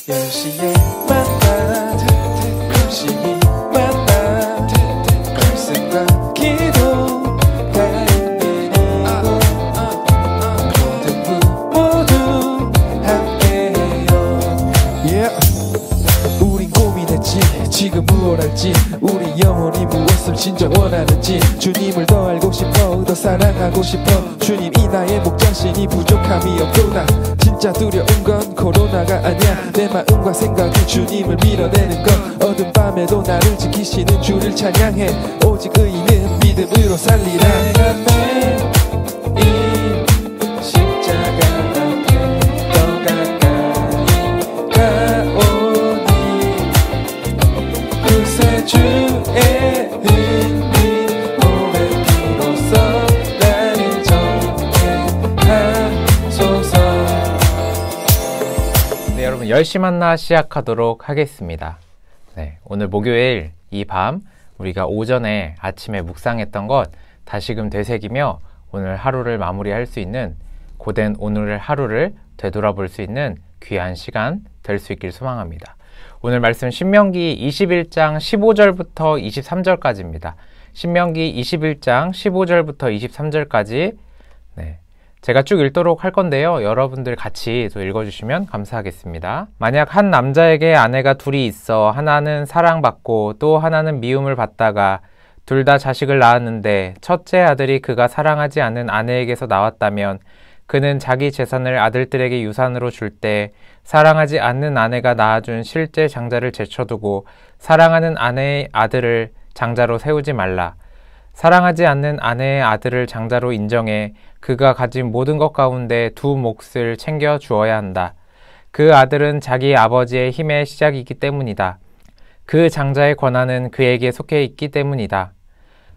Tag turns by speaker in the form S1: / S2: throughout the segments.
S1: 10시에 만나 열심히 만나 말씀과 기도 모두 함께해요. 우린 고민했지 지금 무엇 할지, 우리 영혼이 무엇을 진짜 원하는지. 주님을 더 알고 싶어, 더 사랑하고 싶어. 주님이 나의 목자신이 부족함이 없도다. 진짜 두려운 건 코로나가 아니야. 내 마음과 생각이 주님을 밀어내는 것. 어두운 밤에도 나를 지키시는 주를 찬양해. 오직 의인은 믿음으로 살리라. 내가 매일 십자가 앞에 더 가까이 가오니 구세주의 은빛 오랜 피로써 나를 정죄하소서.
S2: 네, 여러분 10시 만나 시작하도록 하겠습니다. 네, 오늘 목요일 이 밤 우리가 오전에 아침에 묵상했던 것 다시금 되새기며 오늘 하루를 마무리할 수 있는, 고된 오늘 하루를 되돌아볼 수 있는 귀한 시간 될 수 있길 소망합니다. 오늘 말씀 신명기 21장 15절부터 23절까지입니다. 신명기 21장 15절부터 23절까지 제가 쭉 읽도록 할 건데요. 여러분들 같이 또 읽어주시면 감사하겠습니다. 만약 한 남자에게 아내가 둘이 있어 하나는 사랑받고 또 하나는 미움을 받다가 둘 다 자식을 낳았는데 첫째 아들이 그가 사랑하지 않는 아내에게서 나왔다면 그는 자기 재산을 아들들에게 유산으로 줄 때 사랑하지 않는 아내가 낳아준 실제 장자를 제쳐두고 사랑하는 아내의 아들을 장자로 세우지 말라. 사랑하지 않는 아내의 아들을 장자로 인정해 그가 가진 모든 것 가운데 두 몫을 챙겨 주어야 한다. 그 아들은 자기 아버지의 힘의 시작이기 때문이다. 그 장자의 권한은 그에게 속해 있기 때문이다.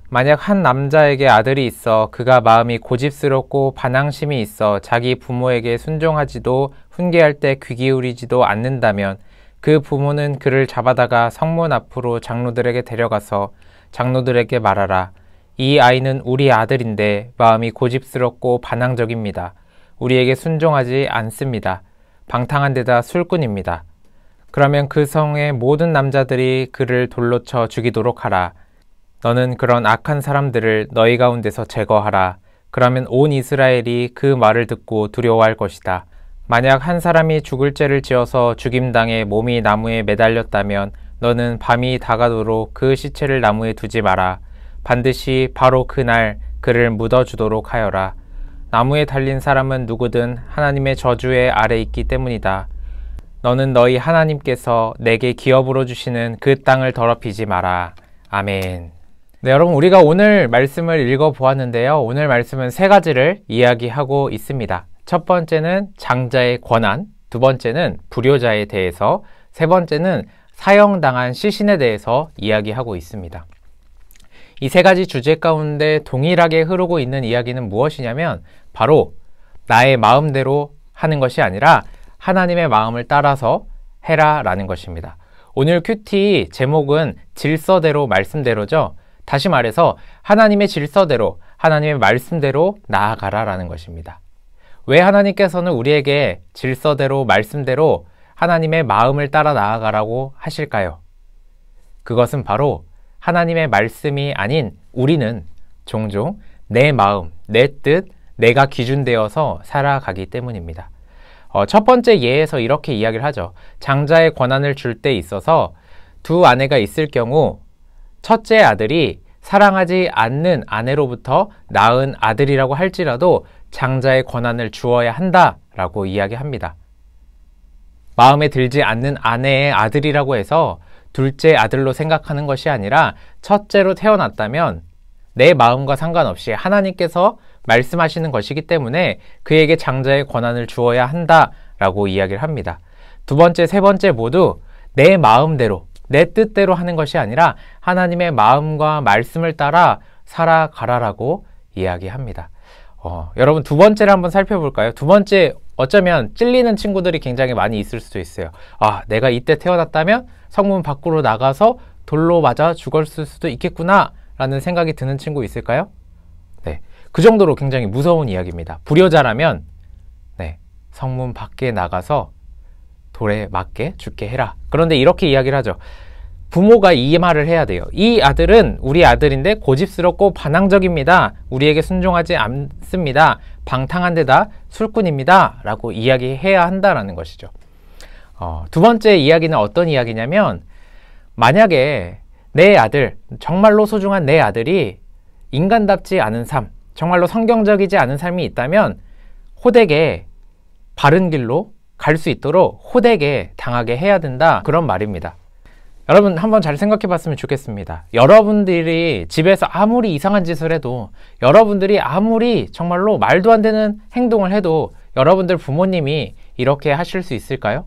S2: 만약 한 남자에게 아들이 있어 그가 마음이 고집스럽고 반항심이 있어 자기 부모에게 순종하지도 훈계할 때 귀 기울이지도 않는다면 그 부모는 그를 잡아다가 성문 앞으로 장로들에게 데려가서 장로들에게 말하라. 이 아이는 우리 아들인데 마음이 고집스럽고 반항적입니다. 우리에게 순종하지 않습니다. 방탕한 데다 술꾼입니다. 그러면 그 성의 모든 남자들이 그를 돌로 쳐 죽이도록 하라. 너는 그런 악한 사람들을 너희 가운데서 제거하라. 그러면 온 이스라엘이 그 말을 듣고 두려워할 것이다. 만약 한 사람이 죽을 죄를 지어서 죽임당해 몸이 나무에 매달렸다면 너는 밤이 다가도록 그 시체를 나무에 두지 마라. 반드시 바로 그날 그를 묻어주도록 하여라. 나무에 달린 사람은 누구든 하나님의 저주의 아래 있기 때문이다. 너는 너희 하나님께서 내게 기업으로 주시는 그 땅을 더럽히지 마라. 아멘. 네, 여러분 우리가 오늘 말씀을 읽어보았는데요. 오늘 말씀은 세 가지를 이야기하고 있습니다. 첫 번째는 장자의 권한, 두 번째는 불효자에 대해서, 세 번째는 사형당한 시신에 대해서 이야기하고 있습니다. 이 세 가지 주제 가운데 동일하게 흐르고 있는 이야기는 무엇이냐면 바로 나의 마음대로 하는 것이 아니라 하나님의 마음을 따라서 해라 라는 것입니다. 오늘 큐티 제목은 질서대로 말씀대로죠. 다시 말해서 하나님의 질서대로, 하나님의 말씀대로 나아가라 라는 것입니다. 왜 하나님께서는 우리에게 질서대로 말씀대로 하나님의 마음을 따라 나아가라고 하실까요? 그것은 바로 하나님의 말씀이 아닌 우리는 종종 내 마음, 내 뜻, 내가 기준되어서 살아가기 때문입니다. 첫 번째 예에서 이렇게 이야기를 하죠. 장자의 권한을 줄 때 있어서 두 아내가 있을 경우 첫째 아들이 사랑하지 않는 아내로부터 낳은 아들이라고 할지라도 장자의 권한을 주어야 한다라고 이야기합니다. 마음에 들지 않는 아내의 아들이라고 해서 둘째 아들로 생각하는 것이 아니라 첫째로 태어났다면 내 마음과 상관없이 하나님께서 말씀하시는 것이기 때문에 그에게 장자의 권한을 주어야 한다라고 이야기를 합니다. 두 번째, 세 번째 모두 내 마음대로, 내 뜻대로 하는 것이 아니라 하나님의 마음과 말씀을 따라 살아가라라고 이야기합니다. 여러분 두 번째를 한번 살펴볼까요? 두 번째 어쩌면 찔리는 친구들이 굉장히 많이 있을 수도 있어요. 내가 이때 태어났다면 성문 밖으로 나가서 돌로 맞아 죽었을 수도 있겠구나 라는 생각이 드는 친구 있을까요? 네, 그 정도로 굉장히 무서운 이야기입니다. 불효자라면 성문 밖에 나가서 돌에 맞게 죽게 해라. 그런데 이렇게 이야기를 하죠. 부모가 이 말을 해야 돼요. 이 아들은 우리 아들인데 고집스럽고 반항적입니다. 우리에게 순종하지 않습니다. 방탕한 데다 술꾼입니다. 라고 이야기해야 한다라는 것이죠. 두 번째 이야기는 어떤 이야기냐면, 만약에 내 아들, 정말로 소중한 내 아들이 인간답지 않은 삶, 정말로 성경적이지 않은 삶이 있다면 호되게 바른 길로 갈 수 있도록 호되게 당하게 해야 된다, 그런 말입니다. 여러분 한번 잘 생각해 봤으면 좋겠습니다. 여러분들이 집에서 아무리 이상한 짓을 해도, 여러분들이 아무리 정말로 말도 안 되는 행동을 해도 여러분들 부모님이 이렇게 하실 수 있을까요?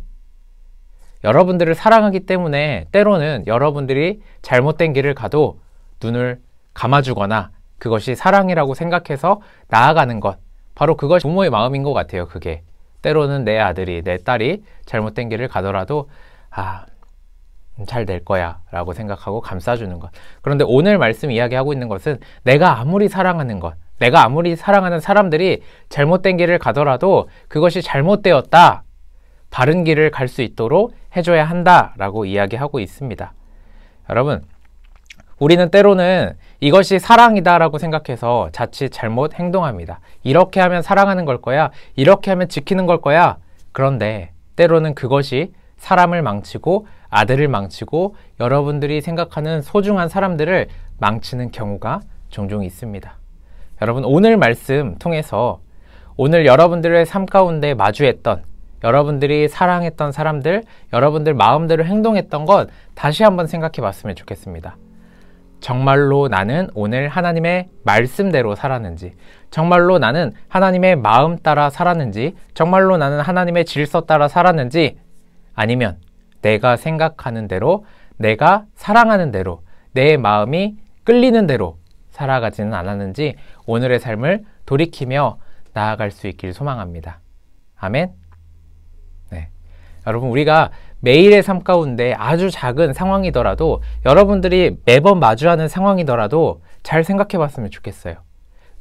S2: 여러분들을 사랑하기 때문에 때로는 여러분들이 잘못된 길을 가도 눈을 감아주거나 그것이 사랑이라고 생각해서 나아가는 것, 바로 그것이 부모의 마음인 것 같아요. 그게 때로는 내 아들이, 내 딸이 잘못된 길을 가더라도 잘 될 거야 라고 생각하고 감싸주는 것. 그런데 오늘 말씀 이야기하고 있는 것은, 내가 아무리 사랑하는 것, 내가 아무리 사랑하는 사람들이 잘못된 길을 가더라도 그것이 잘못되었다, 바른 길을 갈 수 있도록 해줘야 한다 라고 이야기하고 있습니다. 여러분, 우리는 때로는 이것이 사랑이다 라고 생각해서 자칫 잘못 행동합니다. 이렇게 하면 사랑하는 걸 거야, 이렇게 하면 지키는 걸 거야. 그런데 때로는 그것이 사람을 망치고 아들을 망치고 여러분들이 생각하는 소중한 사람들을 망치는 경우가 종종 있습니다. 여러분, 오늘 말씀 통해서 오늘 여러분들의 삶 가운데 마주했던, 여러분들이 사랑했던 사람들, 여러분들 마음대로 행동했던 것 다시 한번 생각해 봤으면 좋겠습니다. 정말로 나는 오늘 하나님의 말씀대로 살았는지, 정말로 나는 하나님의 마음 따라 살았는지, 정말로 나는 하나님의 질서 따라 살았는지, 아니면 내가 생각하는 대로, 내가 사랑하는 대로, 내 마음이 끌리는 대로 살아가지는 않았는지 오늘의 삶을 돌이키며 나아갈 수 있길 소망합니다. 아멘. 네. 여러분, 우리가 매일의 삶 가운데 아주 작은 상황이더라도, 여러분들이 매번 마주하는 상황이더라도 잘 생각해 봤으면 좋겠어요.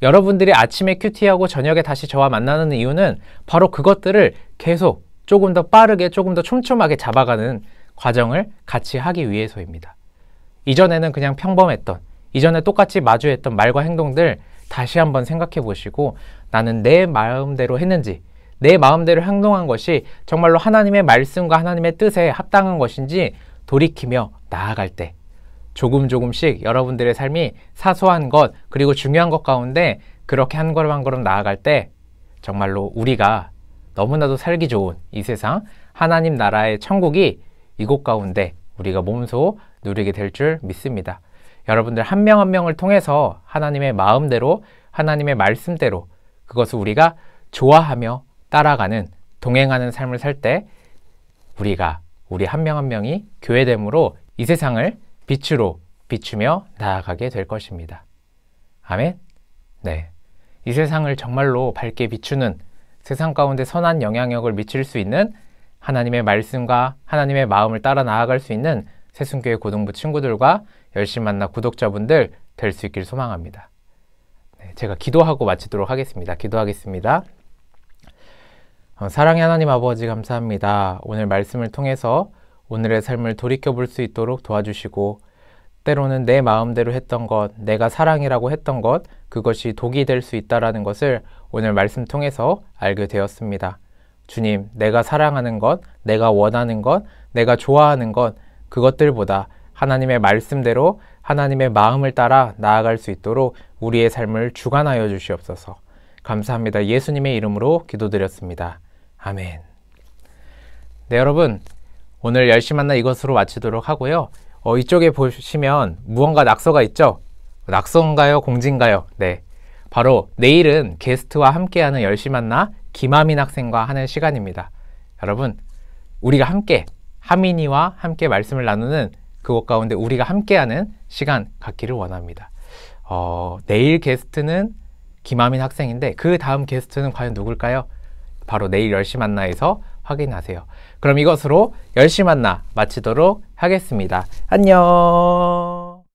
S2: 여러분들이 아침에 큐티하고 저녁에 다시 저와 만나는 이유는 바로 그것들을 계속 조금 더 빠르게, 조금 더 촘촘하게 잡아가는 과정을 같이 하기 위해서입니다. 이전에는 그냥 평범했던, 이전에 똑같이 마주했던 말과 행동들 다시 한번 생각해 보시고, 나는 내 마음대로 했는지, 내 마음대로 행동한 것이 정말로 하나님의 말씀과 하나님의 뜻에 합당한 것인지 돌이키며 나아갈 때, 조금씩 여러분들의 삶이 사소한 것, 그리고 중요한 것 가운데 그렇게 한 걸음 한 걸음 나아갈 때 정말로 우리가 너무나도 살기 좋은 이 세상, 하나님 나라의 천국이 이곳 가운데 우리가 몸소 누리게 될 줄 믿습니다. 여러분들 한 명 한 명을 통해서 하나님의 마음대로, 하나님의 말씀대로 그것을 우리가 좋아하며 따라가는, 동행하는 삶을 살 때 우리 한 명 한 명이 교회됨으로 이 세상을 빛으로 비추며 나아가게 될 것입니다. 아멘. 네. 이 세상을 정말로 밝게 비추는, 세상 가운데 선한 영향력을 미칠 수 있는 하나님의 말씀과 하나님의 마음을 따라 나아갈 수 있는 새순교회 고등부 친구들과 열심 만나 구독자분들 될 수 있길 소망합니다. 네, 제가 기도하고 마치도록 하겠습니다. 기도하겠습니다. 사랑의 하나님 아버지, 감사합니다. 오늘 말씀을 통해서 오늘의 삶을 돌이켜볼 수 있도록 도와주시고, 때로는 내 마음대로 했던 것, 내가 사랑이라고 했던 것, 그것이 독이 될 수 있다는 것을 오늘 말씀 통해서 알게 되었습니다. 주님, 내가 사랑하는 것, 내가 원하는 것, 내가 좋아하는 것, 그것들보다 하나님의 말씀대로 하나님의 마음을 따라 나아갈 수 있도록 우리의 삶을 주관하여 주시옵소서. 감사합니다. 예수님의 이름으로 기도드렸습니다. 아멘. 네, 여러분, 오늘 열심 만나 이것으로 마치도록 하고요. 이쪽에 보시면 무언가 낙서가 있죠? 낙서인가요? 공지인가요? 네. 바로 내일은 게스트와 함께하는 열심 만나 김하민 학생과 하는 시간입니다. 여러분, 우리가 함께, 하민이와 함께 말씀을 나누는 그것 가운데 우리가 함께하는 시간 갖기를 원합니다. 내일 게스트는 김하민 학생인데 그 다음 게스트는 과연 누굴까요? 바로 내일 열심 만나에서 확인하세요. 그럼 이것으로 열심 만나 마치도록 하겠습니다. 안녕.